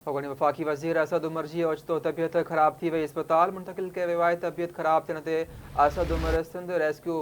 वफ़ाक़ी वज़ीर असद उमर जी ओचितो तबियत ख़राब थी वई अस्पताल मुंतकिल कयो वियो आहे। तबियत ख़राब थियण ते Asad Umar Sindh rescue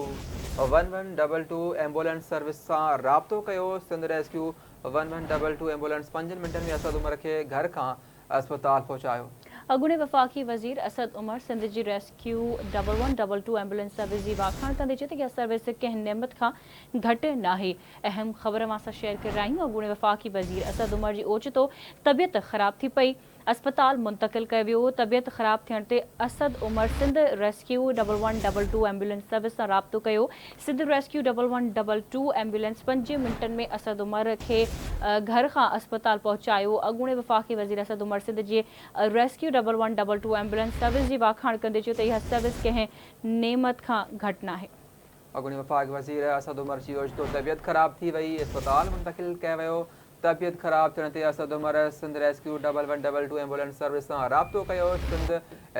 1122 ambulance service सां राब्तो कयो। सिंध रेस्क्यू 1122 एम्बुलेंस 5 मिंटनि में असद उमर खे घर खां अस्पताल पहुचायो। अॻूणे वफ़ाक़ी वज़ीर असद उमर सिंध जी रेस्क्यू 1122 एम्बुलेंस सर्विस जी वाखाण कंदे चयो त इहा सर्विस कंहिं नेमत खां घटि नाहे। अहम ख़बर मां सां शेयर करे रहियूं। अॻूणे वफ़ाक़ी वज़ीर असद उमर जी ओचितो तबियत ख़राब थी पई, अस्पताल मुंतकिल कयो वियो। तबियत ख़राब थियण ते Asad Umar Sindh rescue 1122 ambulance service सां राब्तो कयो। सिंध रेस्क्यू 1122 एम्बुलेंस 5 मिंटनि में असद उमर खे घर खां अस्पताल पहुचायो। अॻूणे वफ़ाक़ी वज़ीर असद उमर सिंध जे रेस्क्यू 1122 एम्बुलेंस सर्विस जी वाखाण कंदे चयो त इहा सर्विस कंहिं नेमत खां घटि नाहे। अॻूणे वफ़ाक़ी वज़ीर असद उमर जी ओचितो तबियत ख़राब थी वई, अस्पताल मुंतकिल कयो वियो। तबियत ख़राब थियण ते Asad Umar Sindh rescue 1122 ambulance service सां राब्तो कयो। सिंध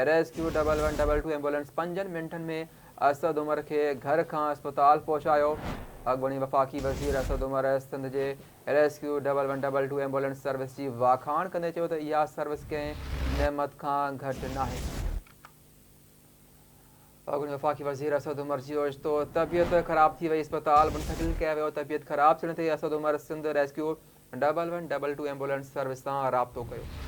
रेस्क्यू 1122 एम्बुलेंस 5 मिंटनि में असद उमर खे घर खां अस्पताल पहुचायो। अॻूणे वफ़ाक़ी वज़ीर असद उमर सिंध जे रेस्क्यू 1122 एम्बुलेंस सर्विस जी वाखाण कंदे चयो त इहा सर्विस कंहिं नेमत खां घटि नाहे। अॻूणे वफ़ाक़ी वज़ीर असद उमर जी ओचितो तबियत ख़राब थी वई, अस्पताल मुंतकिल कयो वियो। तबियत ख़राब थियण ते Asad Umar Sindh rescue 1122 ambulance service सां राब्तो कयो।